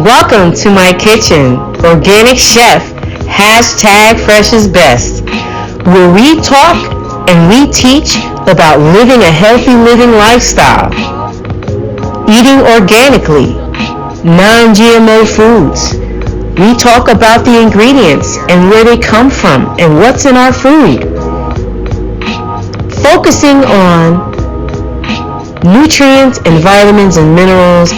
Welcome to my kitchen, Organic Chef, hashtag Fresh is Best, where we talk and we teach about living a healthy living lifestyle, eating organically, non-GMO foods. We talk about the ingredients and where they come from and what's in our food, focusing on nutrients and vitamins and minerals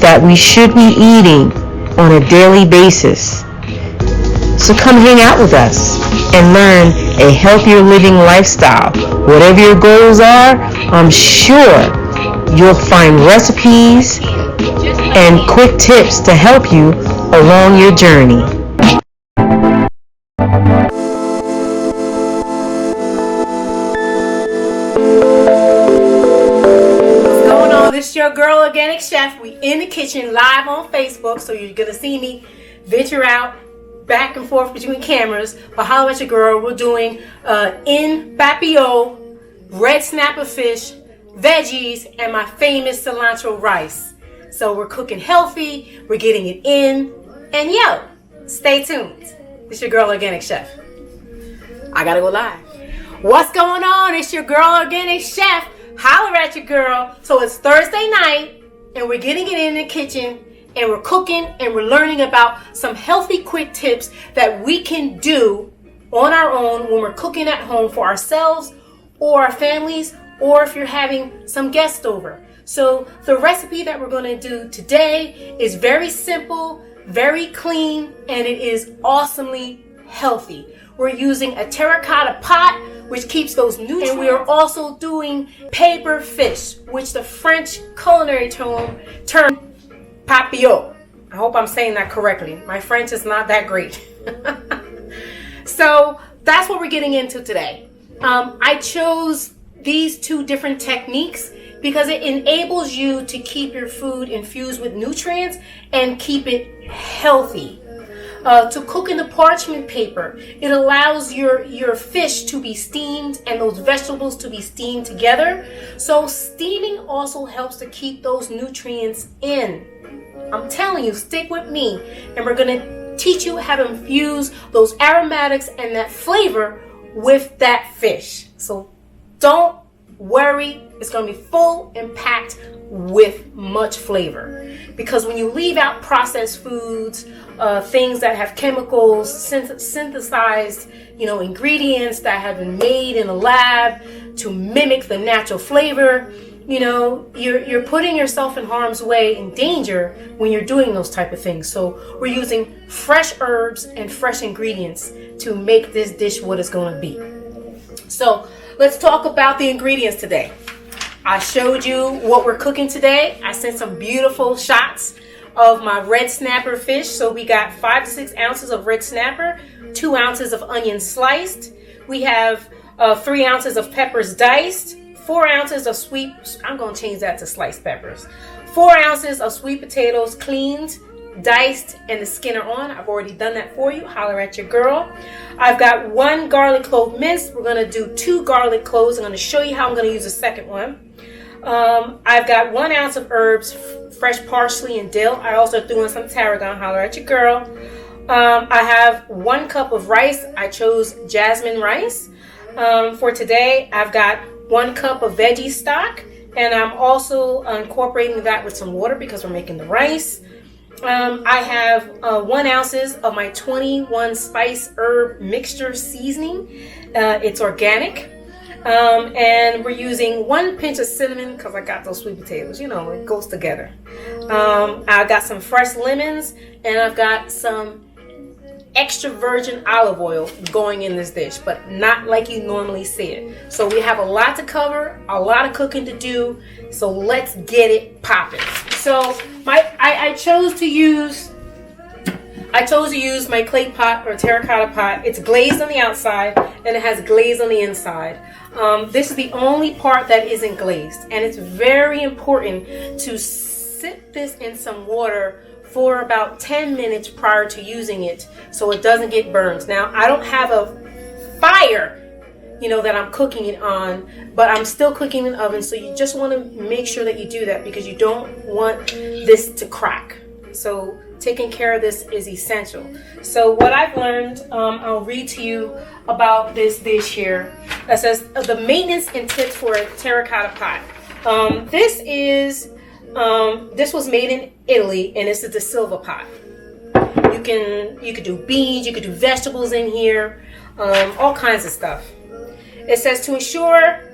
that we should be eating on a daily basis. So come hang out with us and learn a healthier living lifestyle. Whatever your goals are, I'm sure you'll find recipes and quick tips to help you along your journey. It's your girl, Organic Chef. We in the kitchen live on Facebook, so you're gonna see me venture out back and forth between cameras. But holla at your girl. We're doing in papillo, red snapper fish, veggies, and my famous cilantro rice. So we're cooking healthy. We're getting it in, and yo, stay tuned. It's your girl, Organic Chef. I gotta go live. What's going on? It's your girl, Organic Chef. Holler at your girl. So it's Thursday night and we're getting it in the kitchen and we're cooking and we're learning about some healthy quick tips that we can do on our own when we're cooking at home for ourselves or our families, or if you're having some guests over. So the recipe that we're going to do today is very simple, very clean, and it is awesomely healthy. We're using a terracotta pot, which keeps those nutrients. And we are also doing paper fish, which the French culinary term papillo. I hope I'm saying that correctly. My French is not that great. So that's what we're getting into today. I chose these two different techniques because it enables you to keep your food infused with nutrients and keep it healthy. To cook in the parchment paper, it allows your fish to be steamed and those vegetables to be steamed together. So steaming also helps to keep those nutrients in. I'm telling you, stick with me, and we're going to teach you how to infuse those aromatics and that flavor with that fish. So don't worry, it's going to be full and packed with much flavor, because when you leave out processed foods, things that have chemicals, synthesized, ingredients that have been made in a lab to mimic the natural flavor, you're putting yourself in harm's way, in danger when you're doing those type of things. So we're using fresh herbs and fresh ingredients to make this dish what it's going to be. So let's talk about the ingredients today. I showed you what we're cooking today. I sent some beautiful shots of my red snapper fish. So we got 5 to 6 ounces of red snapper, 2 ounces of onion sliced. We have 3 ounces of peppers diced, 4 ounces of I'm going to change that to sliced peppers, 4 ounces of sweet potatoes cleaned, diced, and the skin are on. I've already done that for you. Holler at your girl. I've got 1 garlic clove minced. We're going to do 2 garlic cloves. I'm going to show you how I'm going to use the second one. I've got 1 ounce of herbs, fresh parsley and dill. I also threw in some tarragon. Holler at your girl. I have 1 cup of rice. I chose jasmine rice. For today, I've got 1 cup of veggie stock, and I'm also incorporating that with some water because we're making the rice. I have 1 ounces of my 21 spice herb mixture seasoning. It's organic. And we're using 1 pinch of cinnamon because I got those sweet potatoes. It goes together. I've got some fresh lemons, and I've got some extra virgin olive oil going in this dish, but not like you normally see it. So we have a lot to cover, a lot of cooking to do. So let's get it popping. So I chose to use my clay pot or terracotta pot. It's glazed on the outside and it has glaze on the inside. This is the only part that isn't glazed, and it's very important to sit this in some water for about 10 minutes prior to using it so it doesn't get burned. Now, I don't have a fire that I'm cooking it on, but I'm still cooking in the oven, so you just want to make sure that you do that because you don't want this to crack. So taking care of this is essential. So what I've learned, I'll read to you about this dish here. It says the maintenance and tips for a terracotta pot. This was made in Italy, and this is the silver pot. You could do beans, you could do vegetables in here, all kinds of stuff. It says to ensure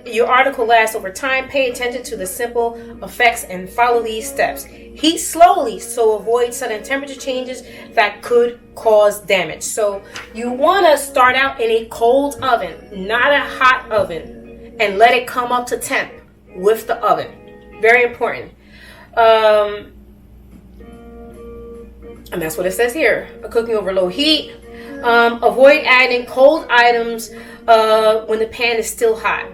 your article lasts over time, pay attention to the simple effects and follow these steps. Heat slowly, so avoid sudden temperature changes that could cause damage. So you want to start out in a cold oven, not a hot oven, and let it come up to temp with the oven. Very important. And that's what it says here. Cooking over low heat. Avoid adding cold items when the pan is still hot.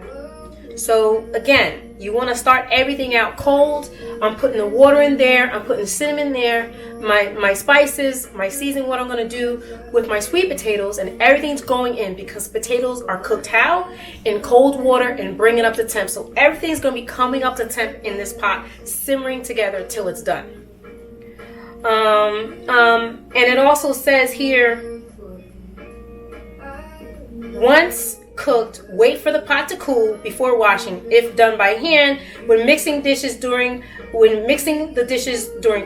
So again, you want to start everything out cold. I'm putting the water in there. I'm putting cinnamon there. My spices, my seasoning, what I'm going to do with my sweet potatoes, and everything's going in because potatoes are cooked how? In cold water and bring it up to temp. So everything's going to be coming up to temp in this pot, simmering together till it's done. And it also says here, once cooked, wait for the pot to cool before washing. If done by hand, when mixing the dishes during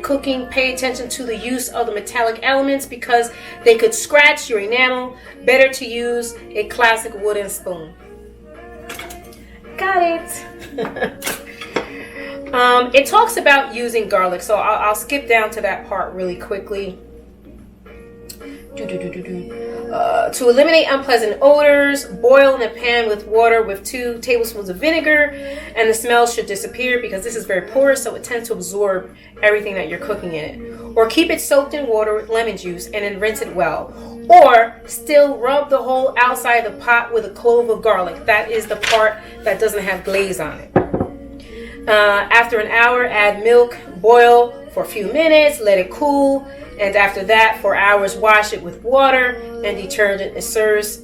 cooking, pay attention to the use of the metallic elements because they could scratch your enamel. Better to use a classic wooden spoon. Got it. It talks about using garlic, so I'll skip down to that part really quickly. To eliminate unpleasant odors, boil in a pan with water with 2 tablespoons of vinegar, and the smell should disappear because this is very porous, so it tends to absorb everything that you're cooking in it. Or keep it soaked in water with lemon juice and then rinse it well. Or still rub the whole outside of the pot with a clove of garlic. That is the part that doesn't have glaze on it. After an hour, add milk, boil for a few minutes, let it cool, and after that, for hours, wash it with water and detergent. It serves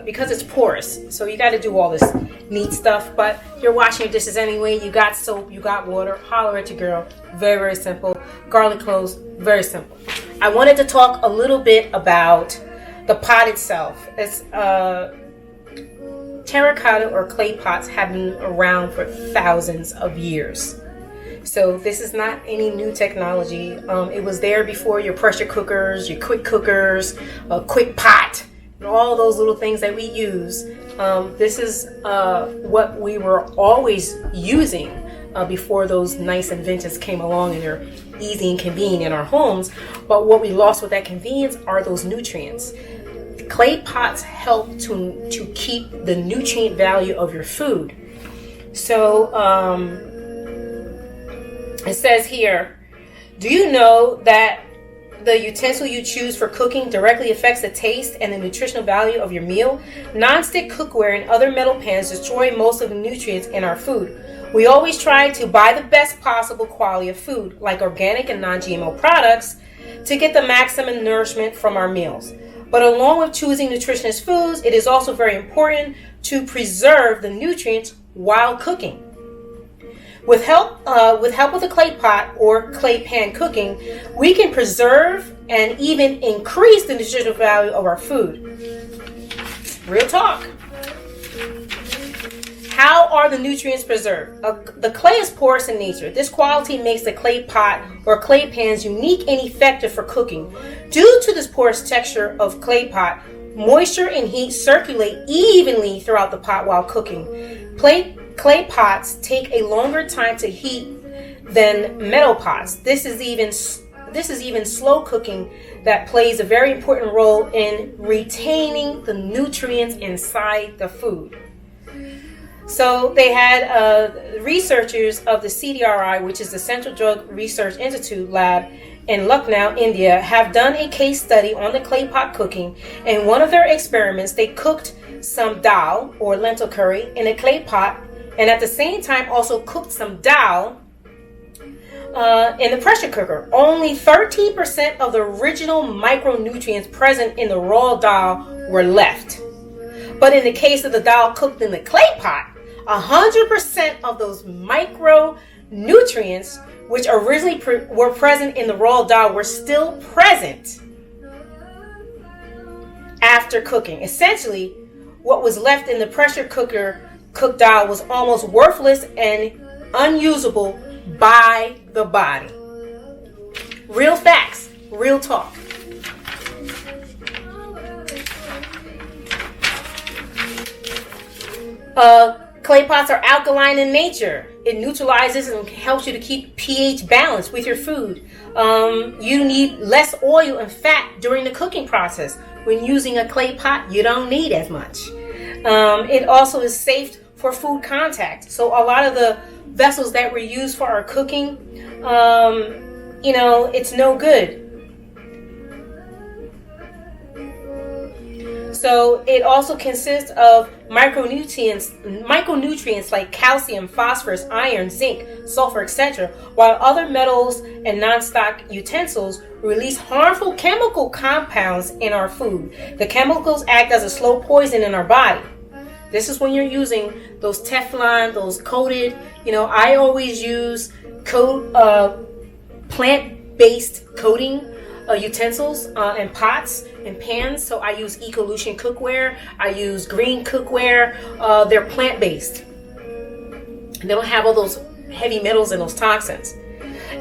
because it's porous. So you got to do all this neat stuff, but you're washing your dishes anyway. You got soap, you got water. Holler at your girl. Very, very simple. Garlic cloves, very simple. I wanted to talk a little bit about the pot itself. It's terracotta or clay pots have been around for thousands of years. So this is not any new technology. It was there before your pressure cookers, your quick cookers, a quick pot, and all those little things that we use. This is what we were always using before those nice inventions came along and they're easy and convenient in our homes. But what we lost with that convenience are those nutrients. Clay pots help to keep the nutrient value of your food. So it says here, do you know that the utensil you choose for cooking directly affects the taste and the nutritional value of your meal? Non-stick cookware and other metal pans destroy most of the nutrients in our food. We always try to buy the best possible quality of food, like organic and non-GMO products, to get the maximum nourishment from our meals. But along with choosing nutritious foods, it is also very important to preserve the nutrients while cooking. With help with a clay pot or clay pan cooking, we can preserve and even increase the nutritional value of our food. Real talk. How are the nutrients preserved? The clay is porous in nature. This quality makes the clay pot or clay pans unique and effective for cooking. Due to this porous texture of clay pot, moisture and heat circulate evenly throughout the pot while cooking. Clay pots take a longer time to heat than metal pots. This is even slow cooking that plays a very important role in retaining the nutrients inside the food. So they had researchers of the CDRI, which is the Central Drug Research Institute lab in Lucknow, India, have done a case study on the clay pot cooking. In one of their experiments, they cooked some dal or lentil curry in a clay pot, and at the same time also cooked some dal in the pressure cooker. Only 13% of the original micronutrients present in the raw dal were left. But in the case of the dal cooked in the clay pot, 100% of those micronutrients which originally were present in the raw dal, were still present after cooking. Essentially, what was left in the pressure cooker cooked dal was almost worthless and unusable by the body. Real facts, real talk. Clay pots are alkaline in nature. It neutralizes and helps you to keep pH balanced with your food. You need less oil and fat during the cooking process. When using a clay pot, you don't need as much. It also is safe for food contact. So a lot of the vessels that we use for our cooking, it's no good. So it also consists of micronutrients like calcium, phosphorus, iron, zinc, sulfur, etc., while other metals and non-stock utensils release harmful chemical compounds in our food. The chemicals act as a slow poison in our body. This is when you're using those Teflon, those coated, I always use plant-based coating utensils and pots and pans. So I use Ecolution cookware. I use green cookware. They're plant-based. They don't have all those heavy metals and those toxins.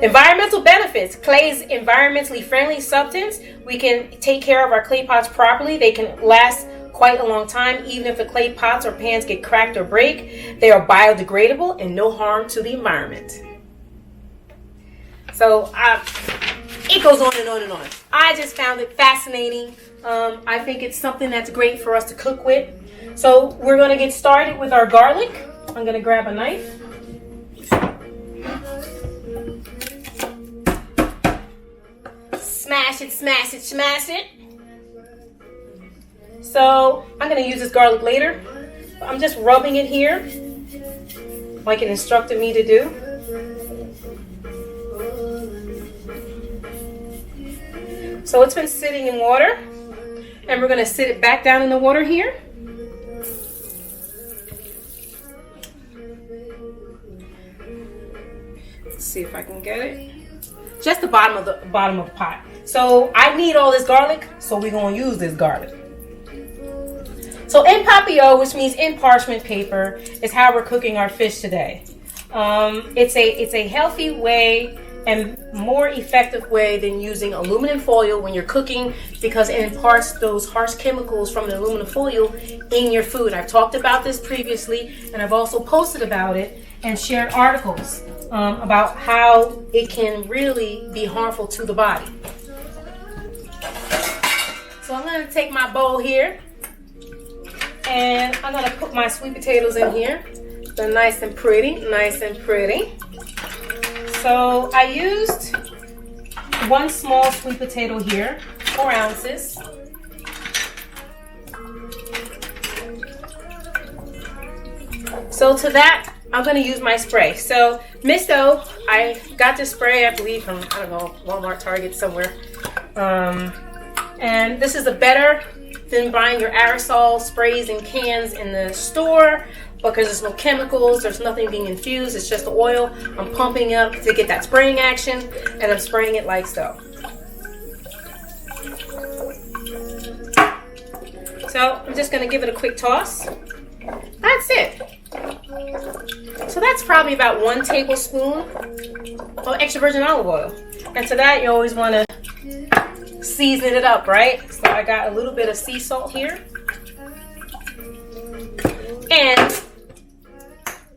Environmental benefits. Clay is environmentally friendly substance. We can take care of our clay pots properly. They can last quite a long time. Even if the clay pots or pans get cracked or break, they are biodegradable and no harm to the environment. So it goes on and on and on. I just found it fascinating. I think it's something that's great for us to cook with. So we're going to get started with our garlic. I'm going to grab a knife. Smash it, smash it, smash it. So I'm going to use this garlic later. I'm just rubbing it here like it instructed me to do. So it's been sitting in water, and we're going to sit it back down in the water here. Let's see if I can get it. Just the bottom of the pot. So I need all this garlic, so we're going to use this garlic. So en papillote, which means in parchment paper, is how we're cooking our fish today. It's a healthy way and more effective way than using aluminum foil when you're cooking, because it imparts those harsh chemicals from the aluminum foil in your food. I've talked about this previously, and I've also posted about it and shared articles about how it can really be harmful to the body. So I'm going to take my bowl here, and I'm going to put my sweet potatoes in here. They're nice and pretty, nice and pretty. So I used one small sweet potato here, 4 ounces. So to that, I'm going to use my spray. So Misto, I got this spray, I believe, from, Walmart, Target, somewhere. And this is better than buying your aerosol sprays and cans in the store, because there's no chemicals, there's nothing being infused, it's just the oil. I'm pumping up to get that spraying action, and I'm spraying it like so. So I'm just going to give it a quick toss. That's it. So that's probably about 1 tablespoon of extra virgin olive oil. And to that, you always want to season it up, right? So I got a little bit of sea salt here. And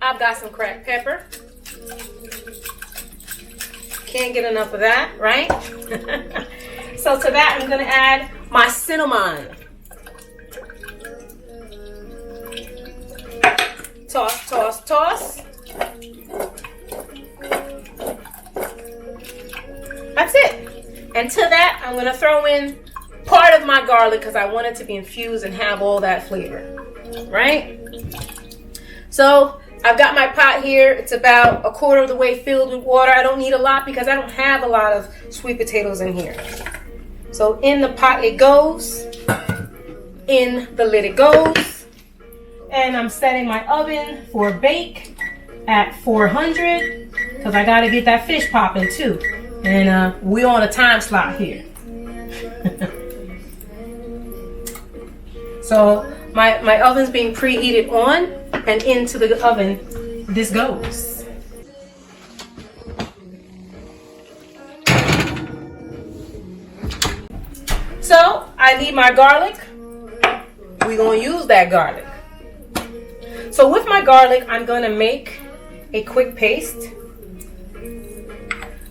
I've got some cracked pepper. Can't get enough of that, right? So to that, I'm going to add my cinnamon. Toss, toss, toss. That's it. And to that, I'm going to throw in part of my garlic, because I want it to be infused and have all that flavor, right? So I've got my pot here. It's about 1/4 of the way filled with water. I don't need a lot because I don't have a lot of sweet potatoes in here. So in the pot it goes. In the lid it goes. And I'm setting my oven for bake at 400. because I got to get that fish popping too. And we're on a time slot here. So my oven's being preheated on, and into the oven this goes. So I need my garlic. We're going to use that garlic. So with my garlic, I'm going to make a quick paste.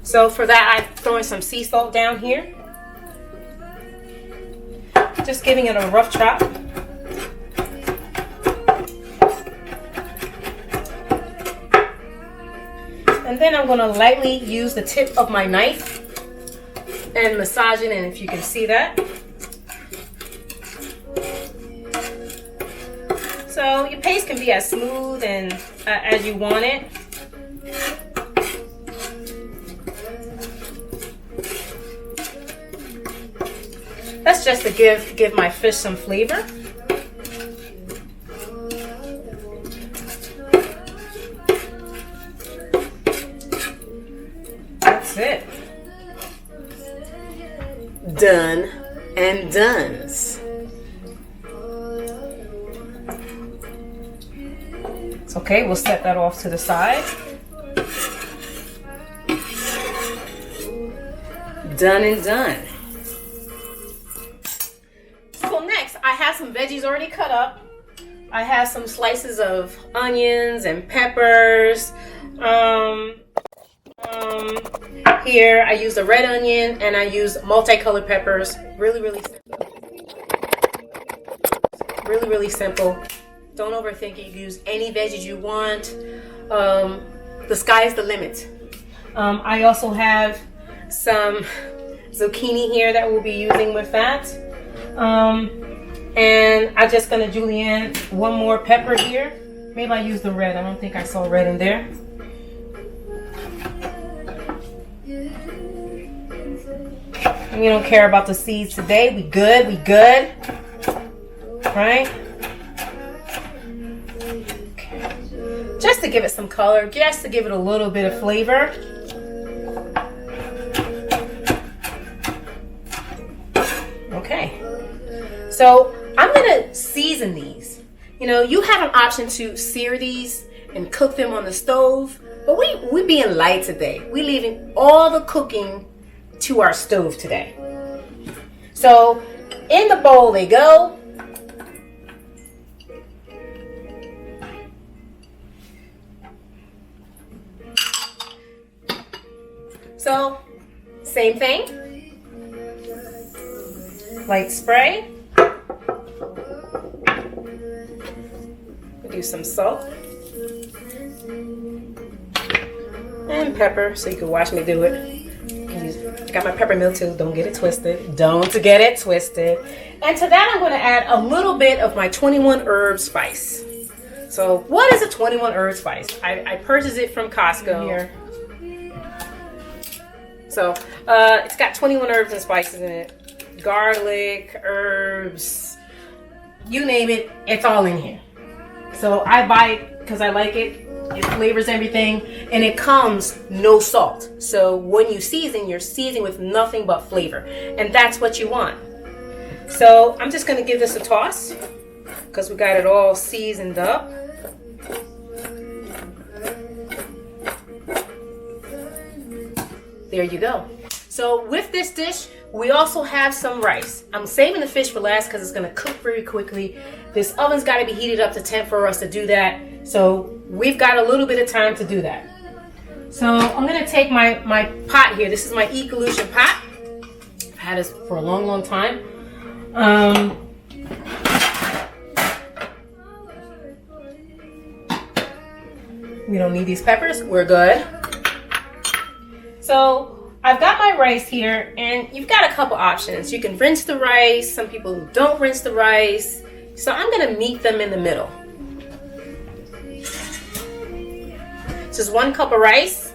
So for that, I'm throwing some sea salt down here. Just giving it a rough chop. And then I'm going to lightly use the tip of my knife and massage it in, if you can see that. So your paste can be as smooth and as you want it. That's just to give my fish some flavor. That's it. Done and done's. It's okay, we'll set that off to the side. Done and done. So next, I have some veggies already cut up. I have some slices of onions and peppers. Here I use a red onion and I use multicolored peppers. Really simple. Really simple. Don't overthink it. You can use any veggies you want. The sky is the limit. I also have some zucchini here that we'll be using with that. And I'm just gonna julienne one more pepper here. Maybe I use the red. I don't think I saw red in there. We don't care about the seeds today. We good. Right? Okay. Just to give it some color, just to give it a little bit of flavor. Okay. So I'm gonna season these. You know, you have an option to sear these and cook them on the stove, but we being light today. We leaving all the cooking to our stove today. So in the bowl they go. So same thing. Light spray. Do some salt and pepper, so you can watch me do it. I got my peppermint too. Don't get it twisted. Don't get it twisted. And to that, I'm going to add a little bit of my 21 herb spice. So, what is a 21 herb spice? I purchased it from Costco here. So, it's got 21 herbs and spices in it. Garlic, herbs, you name it, it's all in here. So I buy it because I like it. It flavors everything, and it comes no salt. So when you season, you're seasoning with nothing but flavor, and that's what you want. So I'm just gonna give this a toss because we got it all seasoned up. There you go. So with this dish, we also have some rice. I'm saving the fish for last because it's going to cook very quickly. This oven's got to be heated up to temp for us to do that. So we've got a little bit of time to do that. So I'm going to take my pot here. This is my Ecolution pot. I've had this for a long time. We don't need these peppers. We're good. So I've got my rice here, and you've got a couple options. You can rinse the rice. Some people don't rinse the rice. So I'm going to meet them in the middle. Just 1 cup of rice.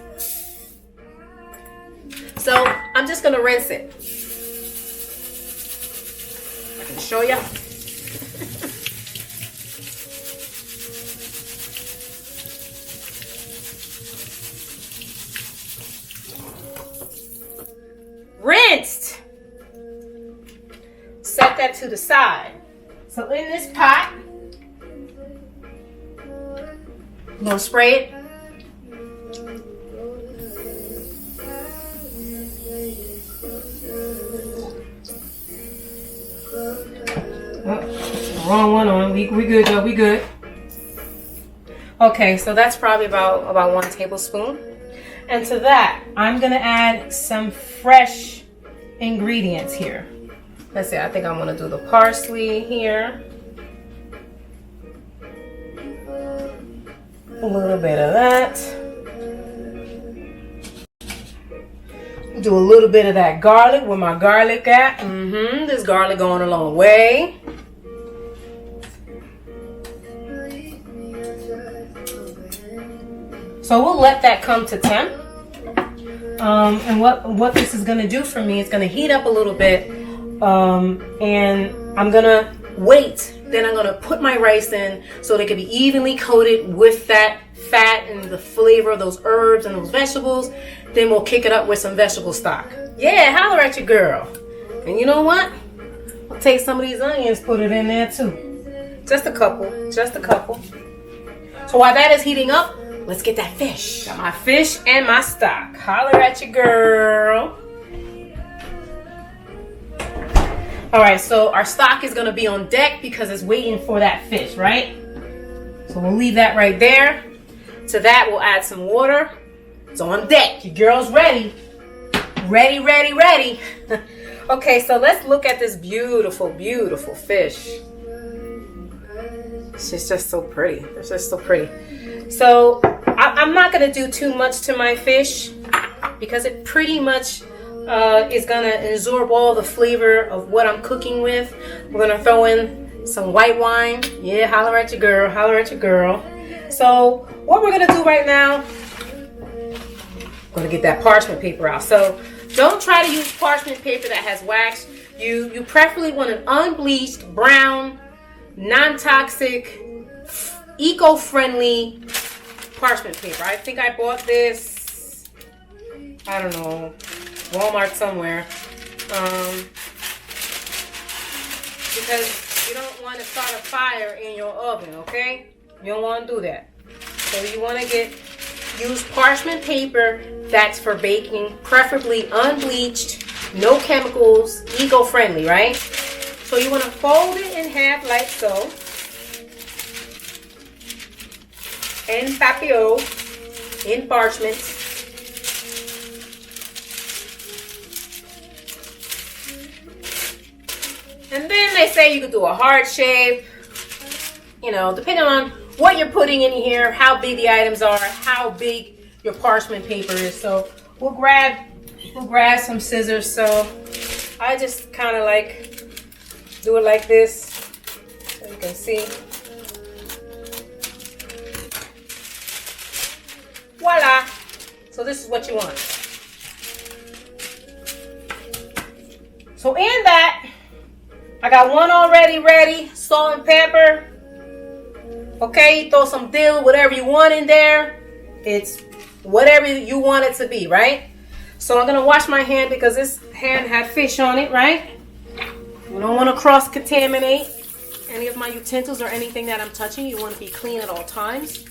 So I'm just going to rinse it. I can show you. that to the side. So in this pot, I'm gonna spray it. Oh, wrong one on. We good though. We good. Okay, so that's probably about 1 tablespoon. And to that, I'm gonna add some fresh ingredients here. Let's see, I think I'm gonna do the parsley here. A little bit of that. Do a little bit of that garlic. Where my garlic at? This garlic going a long way. So we'll let that come to temp. And what this is gonna do for me is gonna heat up a little bit. And I'm gonna wait. Then I'm gonna put my rice in so they can be evenly coated with that fat and the flavor of those herbs and those vegetables. Then we'll kick it up with some vegetable stock. Yeah, holler at your girl. And you know what? I'll take some of these onions, put it in there too. Just a couple. So while that is heating up, let's get that fish. Got my fish and my stock. Holler at your girl. All right, so our stock is gonna be on deck because it's waiting for that fish, right? So we'll leave that right there. To that, we'll add some water. It's on deck. Your girl's ready. Ready. Okay, so let's look at this beautiful, beautiful fish. She's just so pretty. It's just so pretty. So I'm not gonna do too much to my fish because it pretty much is gonna absorb all the flavor of what I'm cooking with. We're gonna throw in some white wine. Yeah, holler at your girl. So what we're gonna do right now, I'm gonna get that parchment paper out. So don't try to use parchment paper that has wax. You preferably want an unbleached, brown, non-toxic, eco-friendly parchment paper. I think I bought this, I don't know, Walmart somewhere. Because you don't want to start a fire in your oven, okay? You don't want to do that. So you want to use parchment paper that's for baking, preferably unbleached, no chemicals, eco-friendly, right? So you want to fold it in half like so. En papio, in parchment. And then they say you could do a heart shape, you know, depending on what you're putting in here, how big the items are, how big your parchment paper is. So we'll grab some scissors. So I just kind of like do it like this, so you can see. Voila! So this is what you want. So in that, I got one already ready, salt and pepper. Okay, throw some dill, whatever you want in there. It's whatever you want it to be, right? So I'm gonna wash my hand because this hand had fish on it, right? You don't want to cross-contaminate any of my utensils or anything that I'm touching. You want to be clean at all times.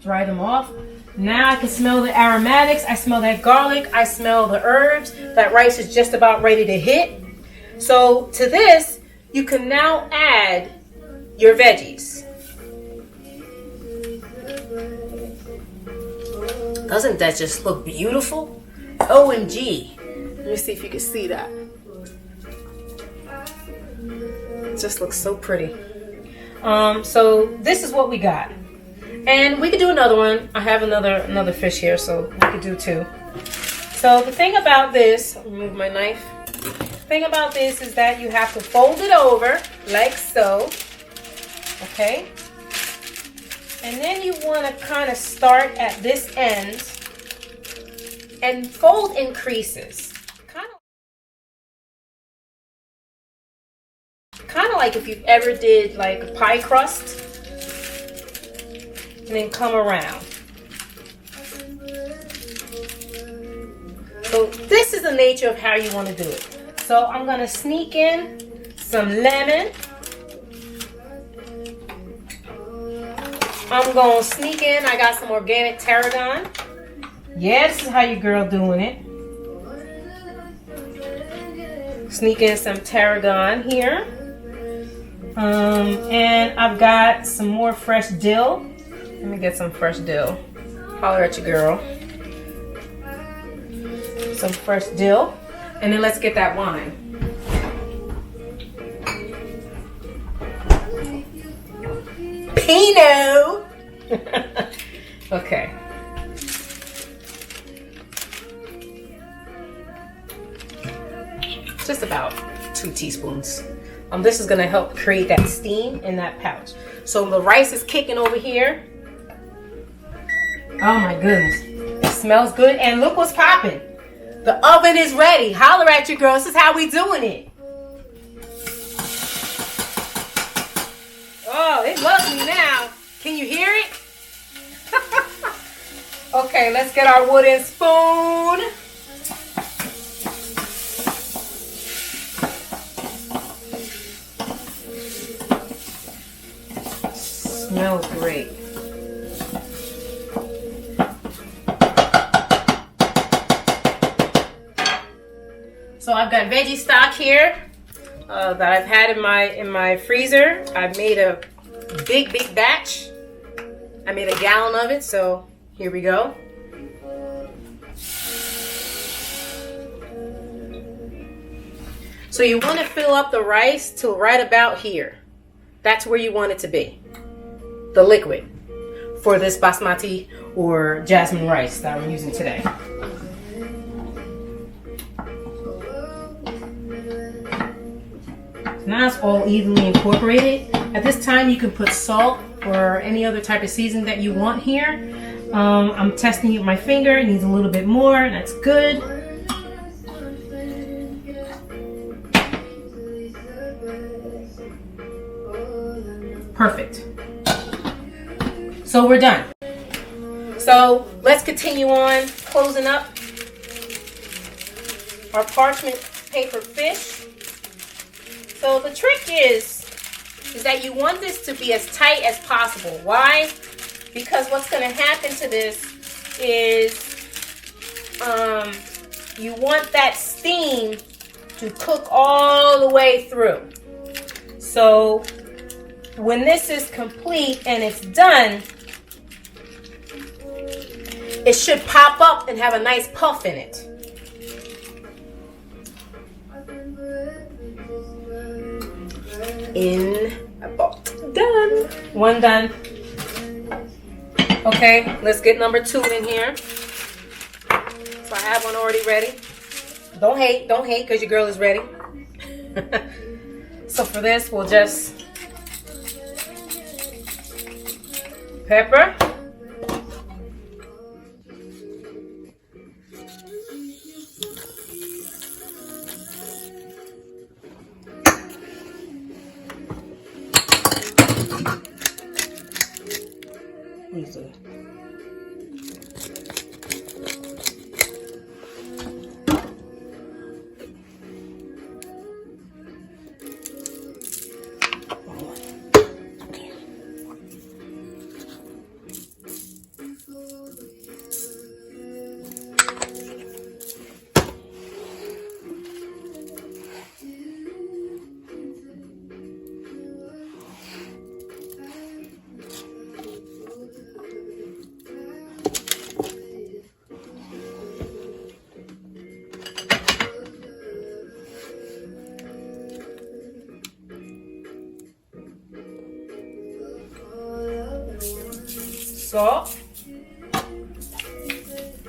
Dry them off. Now I can smell the aromatics. I smell that garlic. I smell the herbs. That rice is just about ready to hit. So to this, you can now add your veggies. Doesn't that just look beautiful? OMG. Let me see if you can see that. It just looks so pretty. So this is what we got. And we could do another one. I have another fish here, so we could do two. So the thing about this, I'll remove my knife. The thing about this is that you have to fold it over like so. Okay? And then you want to kind of start at this end and fold in creases. Kind of like if you ever did like a pie crust. And then come around. So this is the nature of how you want to do it. So I'm gonna sneak in some lemon. I'm gonna sneak in, I got some organic tarragon. Yeah, this is how your girl doing it. Sneak in some tarragon here. And I've got some more fresh dill. Let me get some fresh dill. Holler at your girl. Some fresh dill. And then let's get that wine. Pinot! Okay. Just about 2 teaspoons. This is gonna help create that steam in that pouch. So the rice is kicking over here. Oh my goodness. It smells good. And look what's popping. The oven is ready. Holler at your girl. This is how we doing it. Oh, it loves me now. Can you hear it? Okay, let's get our wooden spoon. Smells great. So I've got veggie stock here that I've had in my freezer. I've made a big batch. I made a gallon of it, so here we go. So you want to fill up the rice till right about here. That's where you want it to be. The liquid for this basmati or jasmine rice that I'm using today. Now it's all evenly incorporated. At this time you can put salt or any other type of seasoning that you want here. I'm testing it with my finger. It needs a little bit more. That's good. Perfect. So we're done. So let's continue on closing up our parchment paper fish. So the trick is that you want this to be as tight as possible. Why? Because what's going to happen to this is you want that steam to cook all the way through. So when this is complete and it's done, it should pop up and have a nice puff in it. Done. One done. Okay, let's get number 2 in here. So I have one already ready. Don't hate, because your girl is ready. So for this, we'll just pepper. Easy. Salt.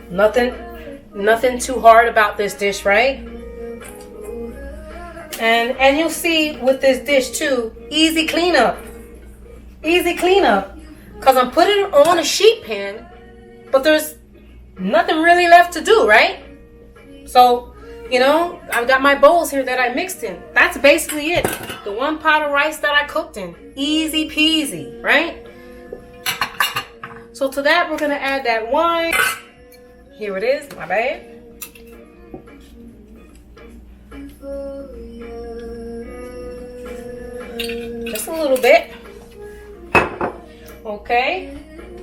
Nothing too hard about this dish, right? And you'll see with this dish too, easy cleanup. Easy cleanup. Because I'm putting it on a sheet pan, but there's nothing really left to do, right? So, you know, I've got my bowls here that I mixed in. That's basically it. The 1 pot of rice that I cooked in. Easy peasy, right? So to that, we're going to add that wine. Here it is, my bad. Just a little bit. Okay.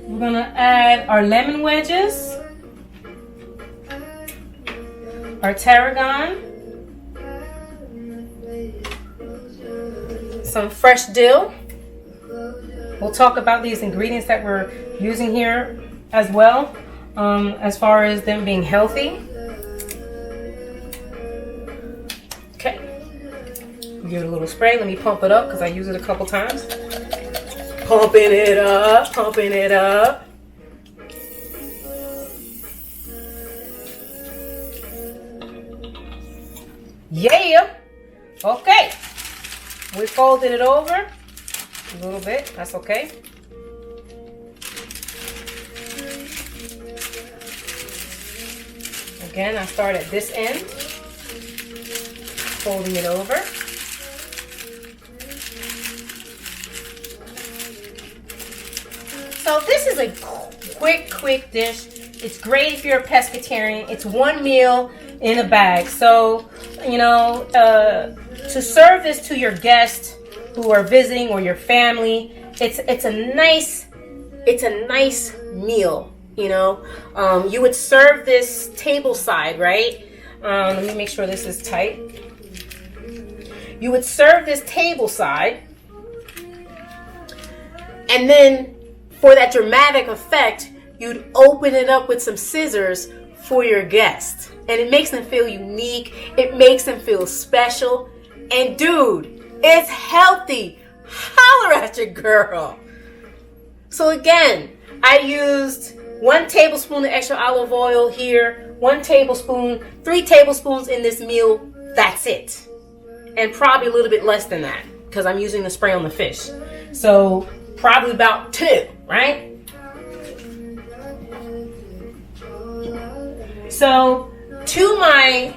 We're gonna add our lemon wedges, our tarragon, some fresh dill. We'll talk about these ingredients that we're using here as well, as far as them being healthy. Okay. Give it a little spray. Let me pump it up because I use it a couple times. Pumping it up, pumping it up. Yeah. Okay. We folded it over a little bit. That's okay. Again, I start at this end, folding it over. So this is a quick dish. It's great if you're a pescatarian. It's one meal in a bag. So, you know, to serve this to your guests who are visiting or your family, it's a nice meal. You know, you would serve this table side, right? Let me make sure this is tight. You would serve this table side, and then for that dramatic effect, you'd open it up with some scissors for your guest. And it makes them feel unique. It makes them feel special. And dude, it's healthy. Holler at your girl. So again, I used 1 tablespoon of extra olive oil here, 1 tablespoon, 3 tablespoons in this meal. That's it. And probably a little bit less than that because I'm using the spray on the fish. So probably about 2, right? So to my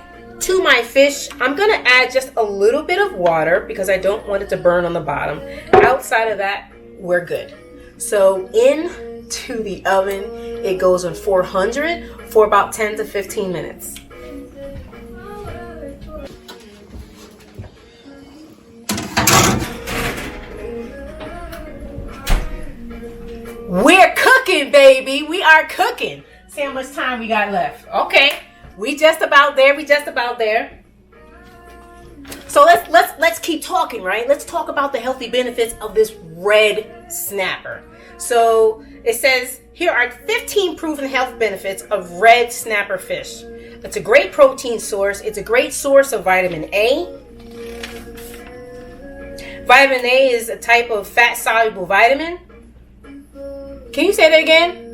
fish, I'm gonna add just a little bit of water because I don't want it to burn on the bottom. Outside of that, we're good. So into the oven, it goes on 400 for about 10 to 15 minutes. We're cooking, baby. We are cooking. See how much time we got left. Okay. We just about there. So let's keep talking, right? Let's talk about the healthy benefits of this red snapper. So it says here are 15 proven health benefits of red snapper fish. It's a great protein source. It's a great source of vitamin A. Vitamin A is a type of fat-soluble vitamin. Can you say that again?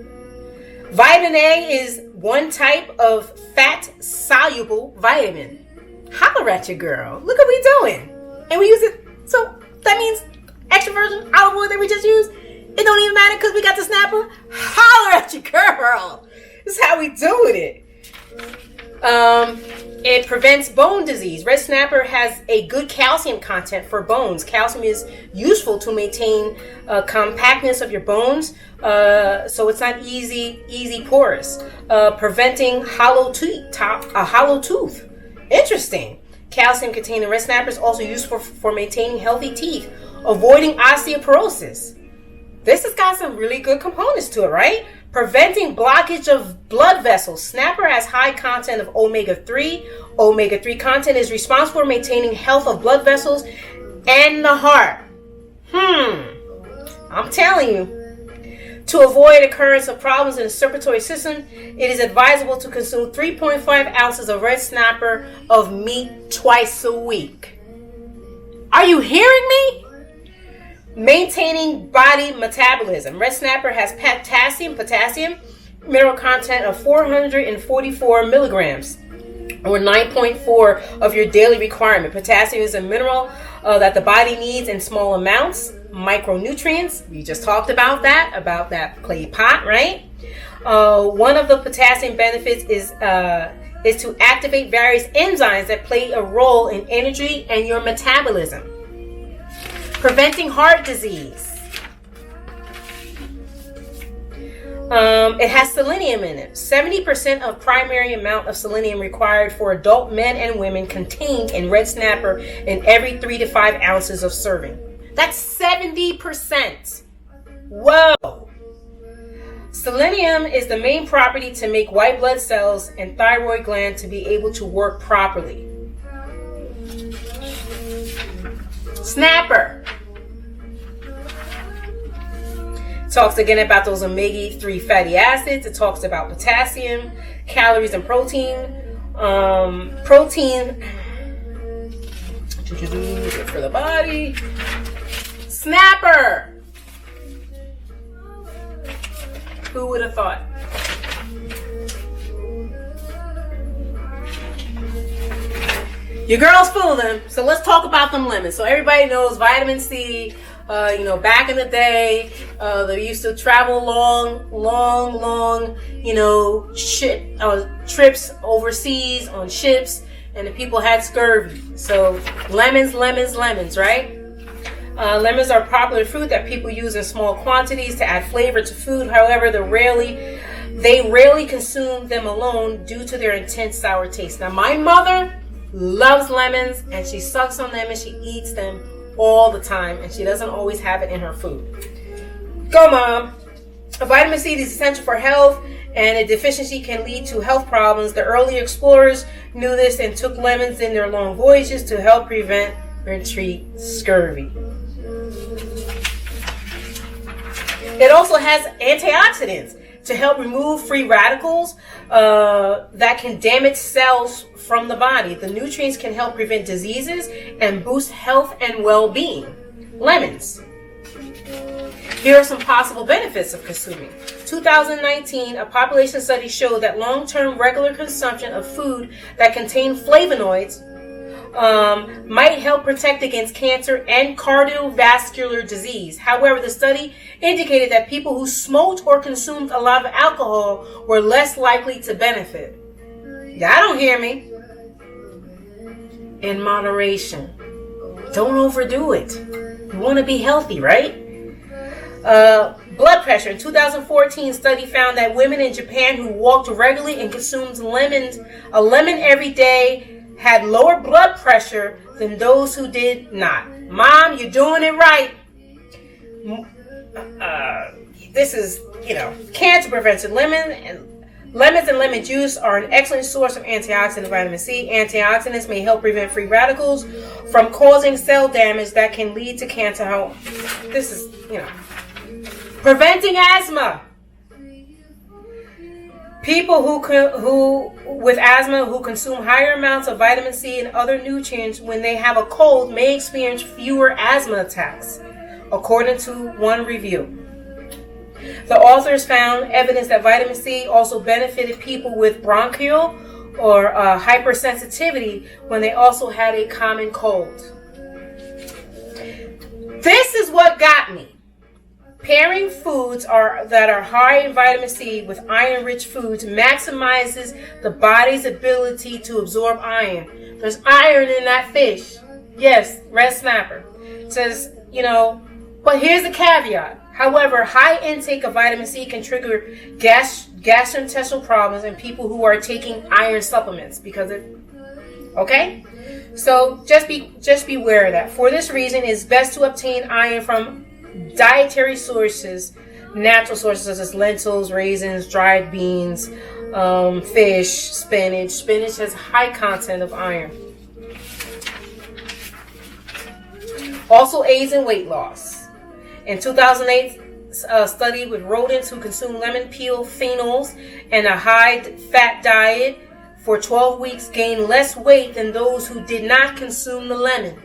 Vitamin A is one type of fat-soluble vitamin. Holler at your girl. Look what we doing. And we use it. So that means extra virgin olive oil that we just used. It don't even matter because we got the snapper. Holler at your girl. This is how we doing it. It prevents bone disease. Red snapper has a good calcium content for bones. Calcium is useful to maintain compactness of your bones, so it's not easy porous. Preventing hollow tooth. Interesting. Calcium contained in red snapper is also useful for maintaining healthy teeth, avoiding osteoporosis. This has got some really good components to it, right? Preventing blockage of blood vessels. Snapper has high content of omega-3. Omega-3 content is responsible for maintaining health of blood vessels and the heart. I'm telling you. To avoid occurrence of problems in the circulatory system, it is advisable to consume 3.5 ounces of red snapper of meat twice a week. Are you hearing me? Maintaining body metabolism. Red snapper has potassium mineral content of 444 milligrams, or 9.4 of your daily requirement. Potassium is a mineral that the body needs in small amounts. Micronutrients, we just talked about that clay pot, right? One of the potassium benefits is to activate various enzymes that play a role in energy and your metabolism. Preventing heart disease. It has selenium in it. 70% of primary amount of selenium required for adult men and women contained in red snapper in every 3 to 5 ounces of serving. That's 70%. Whoa. Selenium is the main property to make white blood cells and thyroid gland to be able to work properly. Snapper talks again about those omega-3 fatty acids. It talks about potassium, calories, and protein. Protein for the body. Snapper. Who would have thought? Your girl's full of them, so let's talk about them lemons. So everybody knows vitamin C. Back in the day, they used to travel long, trips overseas on ships, and the people had scurvy. So lemons, right? Lemons are a popular fruit that people use in small quantities to add flavor to food. However, they rarely consume them alone due to their intense sour taste. Now, my mother loves lemons, and she sucks on them and she eats them all the time, and she doesn't always have it in her food. Go, Mom. Vitamin C is essential for health, and a deficiency can lead to health problems. The early explorers knew this and took lemons in their long voyages to help prevent or treat scurvy. It also has antioxidants to help remove free radicals that can damage cells from the body. The nutrients can help prevent diseases and boost health and well-being. Lemons. Here are some possible benefits of consuming. 2019, a population study showed that long-term regular consumption of food that contain flavonoids might help protect against cancer and cardiovascular disease. However, the study indicated that people who smoked or consumed a lot of alcohol were less likely to benefit. Y'all don't hear me. In moderation. Don't overdo it. You want to be healthy, right? Blood pressure. In 2014, study found that women in Japan who walked regularly and consumed a lemon every day, had lower blood pressure than those who did not. Mom, you're doing it right. This is, cancer prevention. Lemons and lemon juice are an excellent source of antioxidant vitamin C. Antioxidants may help prevent free radicals from causing cell damage that can lead to cancer. This is, preventing asthma. People who with asthma who consume higher amounts of vitamin C and other nutrients when they have a cold may experience fewer asthma attacks, according to one review. The authors found evidence that vitamin C also benefited people with bronchial or hypersensitivity when they also had a common cold. This is what got me. Pairing foods that are high in vitamin C with iron-rich foods maximizes the body's ability to absorb iron. There's iron in that fish. Yes, red snapper. It says, but here's the caveat. However, high intake of vitamin C can trigger gastrointestinal problems in people who are taking iron supplements okay? So just be aware of that. For this reason, it's best to obtain iron from dietary sources, natural sources such as lentils, raisins, dried beans, fish, spinach. Spinach has high content of iron. Also aids in weight loss. In 2008, a study with rodents who consumed lemon peel phenols and a high-fat diet for 12 weeks gained less weight than those who did not consume the lemon.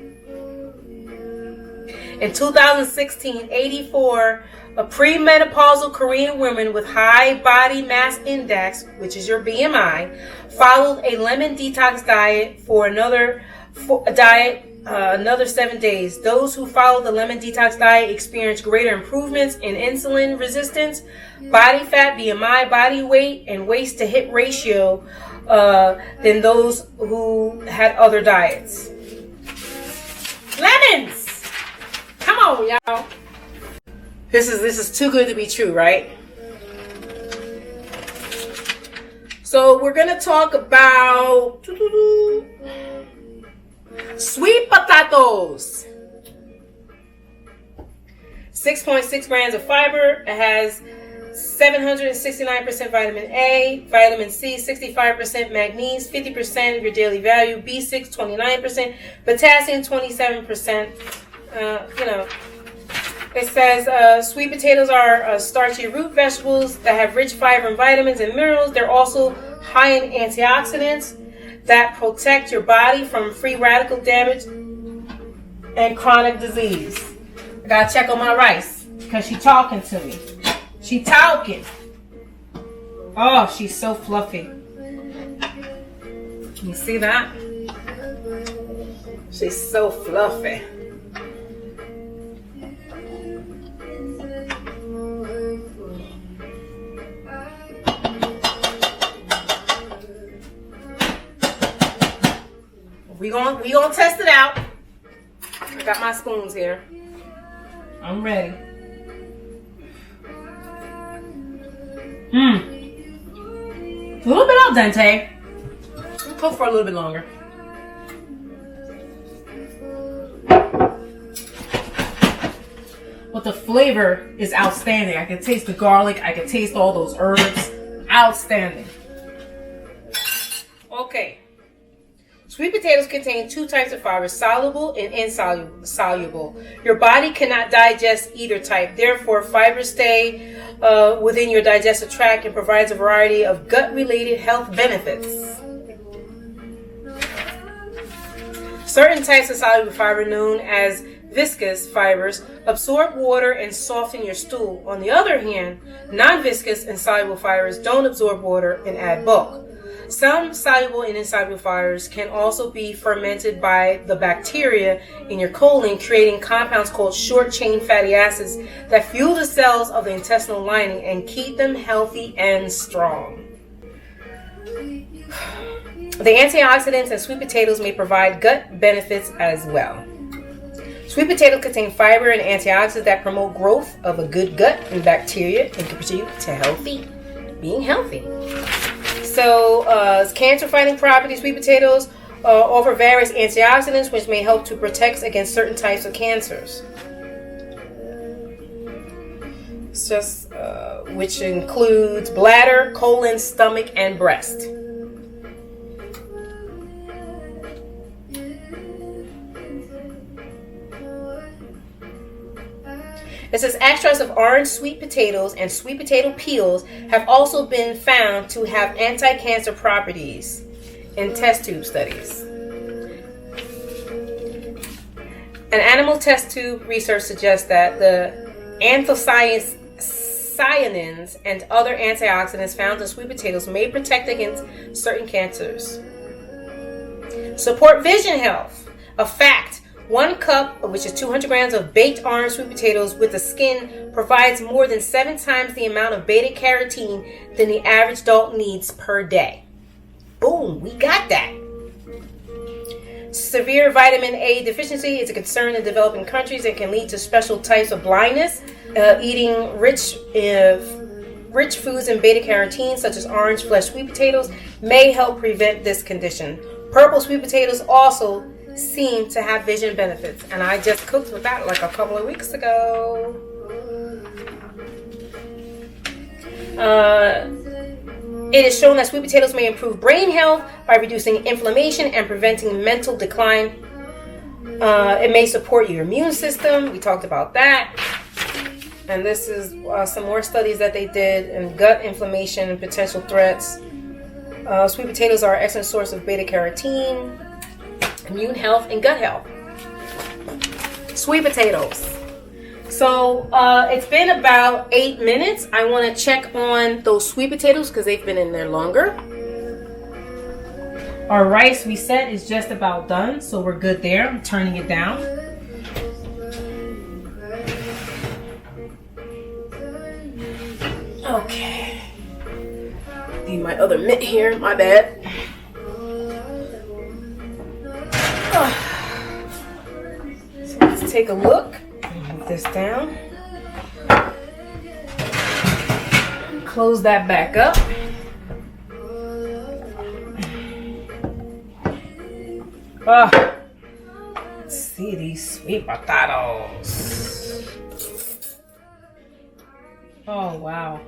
In 2016, 84 premenopausal Korean women with high body mass index, which is your BMI, followed a lemon detox diet for another 7 days. Those who followed the lemon detox diet experienced greater improvements in insulin resistance, body fat, BMI, body weight, and waist to hip ratio than those who had other diets. Lemons! Come on, y'all. This is too good to be true, right? So we're gonna talk about sweet potatoes. 6.6 grams of fiber. It has 769% vitamin A, vitamin C, 65% magnesium, 50% of your daily value, B6, 29%, potassium, 27%. It says sweet potatoes are starchy root vegetables that have rich fiber and vitamins and minerals. They're also high in antioxidants that protect your body from free radical damage and chronic disease. I gotta check on my rice because she's talking to me. She talking. Oh, she's so fluffy. You see that? She's so fluffy. We gonna test it out. I got my spoons here. I'm ready. A little bit al dente. Cook for a little bit longer. But the flavor is outstanding. I can taste the garlic. I can taste all those herbs. Outstanding. Okay. Sweet potatoes contain two types of fiber, soluble and insoluble. Your body cannot digest either type. Therefore, fibers stay within your digestive tract and provides a variety of gut-related health benefits. Certain types of soluble fiber, known as viscous fibers, absorb water and soften your stool. On the other hand, non-viscous and soluble fibers don't absorb water and add bulk. Some soluble and insoluble fibers can also be fermented by the bacteria in your colon, creating compounds called short-chain fatty acids that fuel the cells of the intestinal lining and keep them healthy and strong. The antioxidants in sweet potatoes may provide gut benefits as well. Sweet potatoes contain fiber and antioxidants that promote growth of a good gut and bacteria and contribute to being healthy. So, cancer-fighting properties, sweet potatoes offer various antioxidants which may help to protect against certain types of cancers. It's just, which includes bladder, colon, stomach, and breast. It says extracts of orange sweet potatoes and sweet potato peels have also been found to have anti-cancer properties in test tube studies. An animal test tube research suggests that the anthocyanins and other antioxidants found in sweet potatoes may protect against certain cancers. Support vision health. A fact. 1 cup, which is 200 grams of baked orange sweet potatoes with the skin, provides more than 7 times the amount of beta carotene than the average adult needs per day. Boom, we got that. Severe vitamin A deficiency is a concern in developing countries and can lead to special types of blindness. Eating rich foods in beta carotene, such as orange flesh sweet potatoes, may help prevent this condition. Purple sweet potatoes also seem to have vision benefits, and I just cooked with that like a couple of weeks ago. It is shown that sweet potatoes may improve brain health by reducing inflammation and preventing mental decline. It may support your immune system. We talked about that. And this is some more studies that they did in gut inflammation and potential threats. Sweet potatoes are an excellent source of beta carotene, immune health, and gut health. Sweet potatoes. So it's been about 8 minutes. I want to check on those sweet potatoes because they've been in there longer. Our rice, we said, is just about done, so we're good there. I'm turning it down. Okay. Need my other mitt here. My bad. So let's take a look. Move this down. Close that back up. Let's see these sweet potatoes. Oh, wow.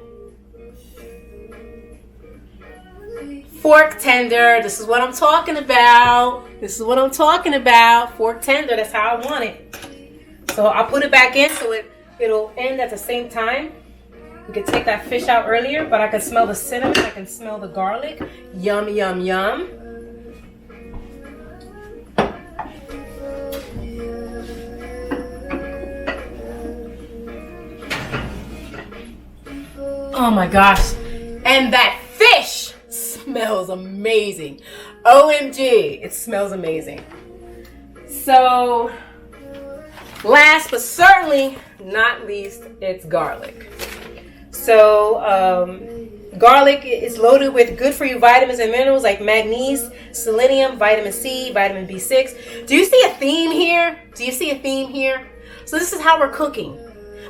Fork tender. This is what I'm talking about. This is what I'm talking about. Fork tender. That's how I want it. So I'll put it back in so it'll end at the same time. We could take that fish out earlier, but I can smell the cinnamon. I can smell the garlic. Yum, yum, yum. Oh my gosh. And that fish smells amazing. OMG. It smells amazing. So, last but certainly not least, it's garlic. So, garlic is loaded with good for you vitamins and minerals like magnesium, selenium, vitamin C, vitamin B6. Do you see a theme here? Do you see a theme here? So this is how we're cooking.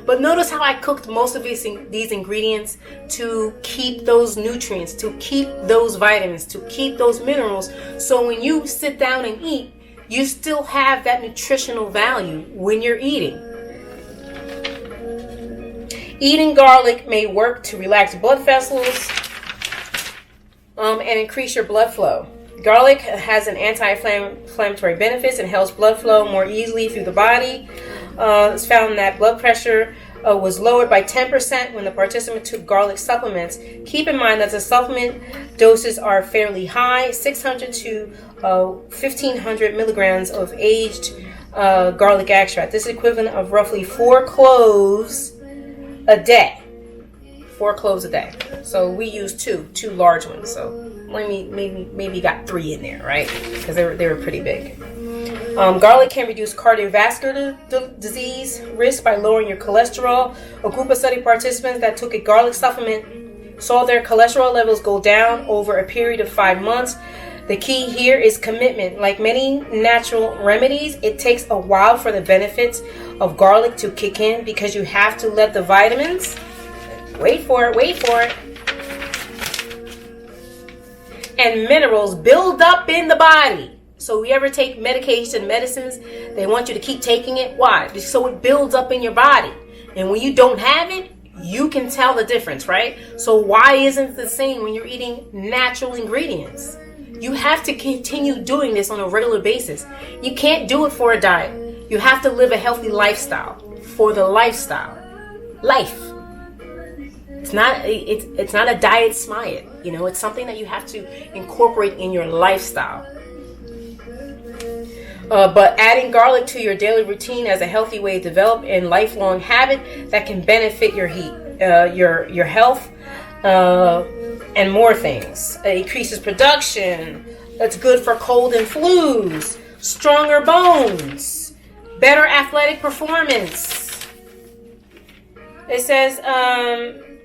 But notice how I cooked most of these ingredients to keep those nutrients, to keep those vitamins, to keep those minerals. So when you sit down and eat, you still have that nutritional value when you're eating. Eating garlic may work to relax blood vessels and increase your blood flow. Garlic has an anti-inflammatory benefits and helps blood flow more easily through the body. It's found that blood pressure was lowered by 10% when the participant took garlic supplements. Keep in mind that the supplement doses are fairly high, 600 to 1,500 milligrams of aged garlic extract. This is equivalent of roughly 4 cloves a day. 4 cloves a day. So we use two large ones. So maybe got 3 in there, right? Because they were pretty big. Garlic can reduce cardiovascular disease risk by lowering your cholesterol. A group of study participants that took a garlic supplement saw their cholesterol levels go down over a period of 5 months. The key here is commitment. Like many natural remedies, it takes a while for the benefits of garlic to kick in because you have to let the vitamins, wait for it, and minerals build up in the body. So we ever take medicines, they want you to keep taking it. Why? So it builds up in your body. And when you don't have it, you can tell the difference, right? So why isn't it the same when you're eating natural ingredients? You have to continue doing this on a regular basis. You can't do it for a diet. You have to live a healthy lifestyle for the lifestyle. Life. It's not a diet smiet. You know, it's something that you have to incorporate in your lifestyle. But adding garlic to your daily routine as a healthy way to develop a lifelong habit that can benefit your your health, and more things. It increases production. That's good for cold and flus, stronger bones, better athletic performance. It says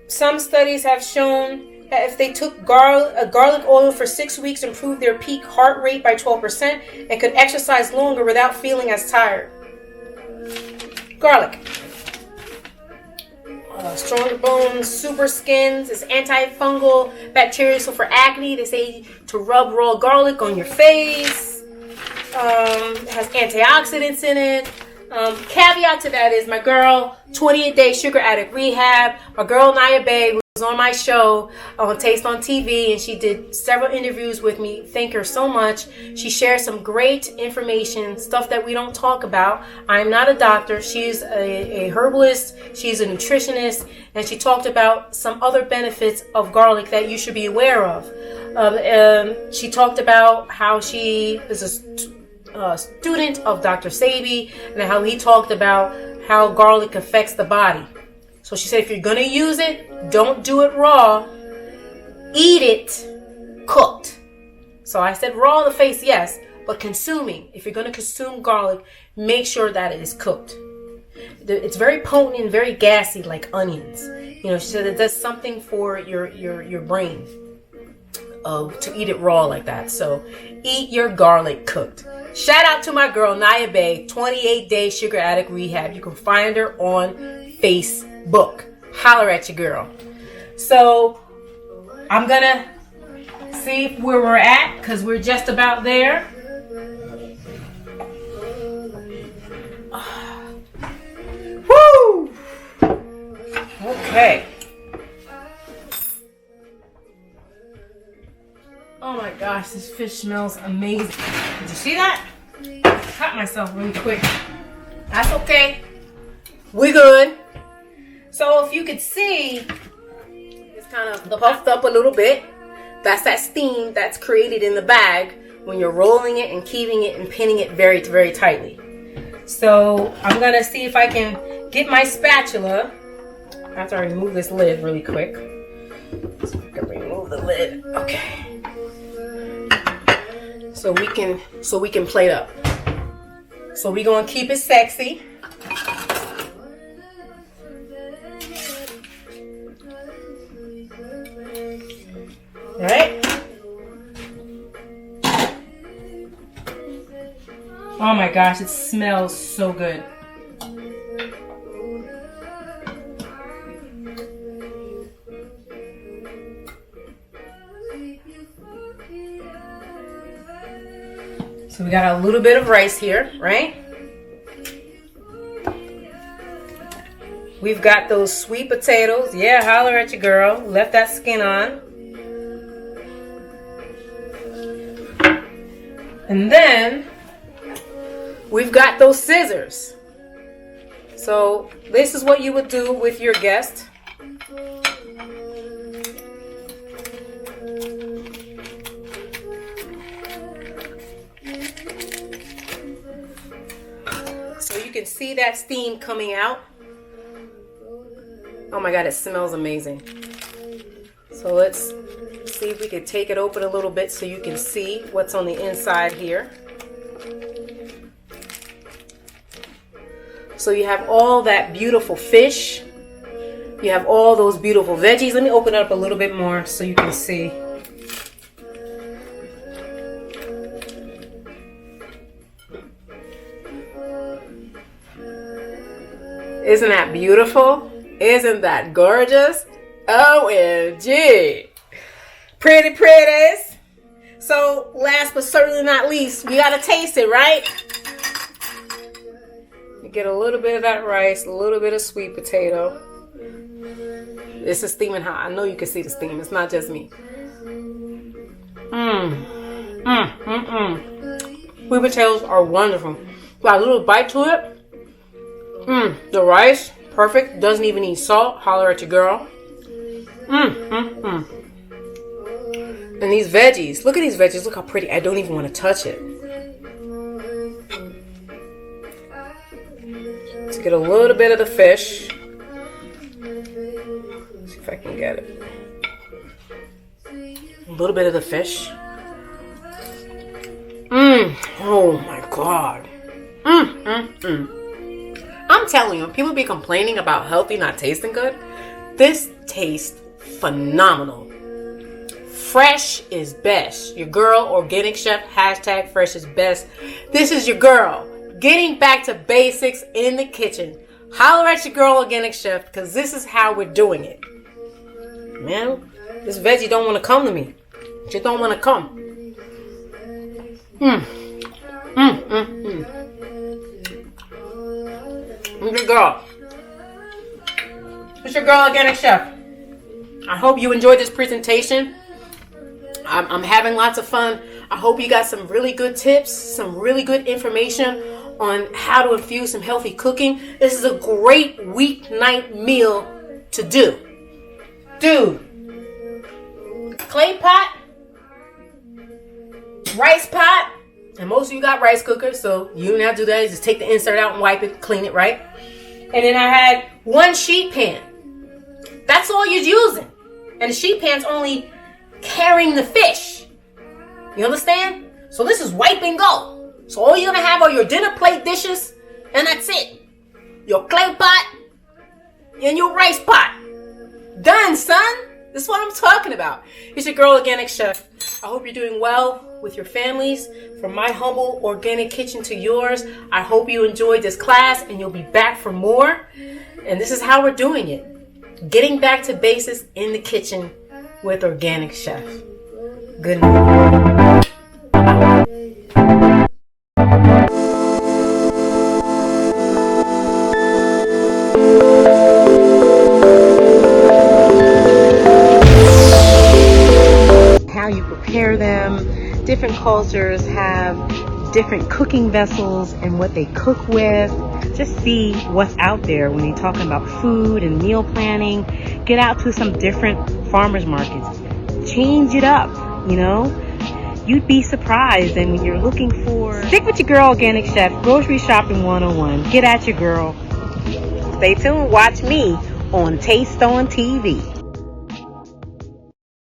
some studies have shown that if they took garlic oil for 6 weeks, improved their peak heart rate by 12% and could exercise longer without feeling as tired. Garlic. Stronger bones, super skins, it's antifungal, bacteria. So for acne, they say to rub raw garlic on your face. It has antioxidants in it. Caveat to that is my girl, 28-day sugar addict rehab. My girl Naya Bay was on my show on Taste on TV, and she did several interviews with me. Thank her so much. She shares some great information, stuff that we don't talk about. I'm not a doctor. She's a herbalist. She's a nutritionist, and she talked about some other benefits of garlic that you should be aware of. She talked about how she is a student of Dr. Sebi, and how he talked about how garlic affects the body. So she said, if you're going to use it, don't do it raw. Eat it cooked. So I said raw in the face, yes, but consuming. If you're going to consume garlic, make sure that it is cooked. It's very potent and very gassy, like onions. You know, she said it does something for your brain to eat it raw like that. So eat your garlic cooked. Shout out to my girl Naya Bay, 28-day sugar addict rehab. You can find her on Facebook. Holler at your girl. So I'm gonna see where we're at, because we're just about there. Woo! Okay. Okay. Oh my gosh, this fish smells amazing. Did you see that? I cut myself really quick. That's okay. We good. So if you could see, it's kind of puffed up a little bit. That's that steam that's created in the bag when you're rolling it and keeping it and pinning it very, very tightly. So I'm gonna see if I can get my spatula after I remove this lid really quick. So I can remove the lid. Okay. So we can plate up. So we're gonna keep it sexy. All right. Oh my gosh, it smells so good. So we got a little bit of rice here, right? We've got those sweet potatoes. Yeah, holler at your girl. Left that skin on. And then we've got those scissors. So this is what you would do with your guest. So you can see that steam coming out. Oh my God, it smells amazing. So let's see if we can take it open a little bit so you can see what's on the inside here. So you have all that beautiful fish. You have all those beautiful veggies. Let me open it up a little bit more so you can see. Isn't that beautiful? Isn't that gorgeous? OMG. Pretty pretties. So last but certainly not least, we gotta taste it, right? You get a little bit of that rice, a little bit of sweet potato. This is steaming hot. I know you can see the steam. It's not just me. Sweet potatoes are wonderful. Got a little bite to it. The rice, perfect. Doesn't even need salt. Holler at your girl. And these veggies. Look at these veggies. Look how pretty. I don't even want to touch it. Let's get a little bit of the fish. See if I can get it. A little bit of the fish. Oh my God. I'm telling you, people be complaining about healthy not tasting good. This tastes phenomenal. Fresh is best. Your girl, Organic Chef, hashtag fresh is best. This is your girl, getting back to basics in the kitchen. Holler at your girl, Organic Chef, because this is how we're doing it. Man, this veggie don't want to come to me. Just don't want to come. It's your girl. It's your girl, Organic Chef. I hope you enjoyed this presentation. I'm having lots of fun. I hope you got some really good tips, some really good information on how to infuse some healthy cooking. This is a great weeknight meal to do. Dude, clay pot, rice pot, and most of you got rice cookers, so you don't have to do that. You just take the insert out and wipe it, clean it, right? And then I had one sheet pan. That's all you're using. And the sheet pan's only carrying the fish. You understand? So this is wipe and go. So all you're gonna have are your dinner plate dishes, and that's it. Your clay pot and your rice pot. Done, son. This is what I'm talking about. It's your girl, Organic Chef. I hope you're doing well with your families. From my humble organic kitchen to yours, I hope you enjoyed this class and you'll be back for more. And this is how we're doing it. Getting back to basics in the kitchen with Organic Chef. Good night. different cultures have different cooking vessels and what they cook with. Just see what's out there when you're talking about food and meal planning. Get out to some different farmers markets. Change it up, you know. You'd be surprised, and when you're looking for... Stick with your girl, Organic Chef, Grocery Shopping 101. Get at your girl. Stay tuned. Watch me on Taste on TV.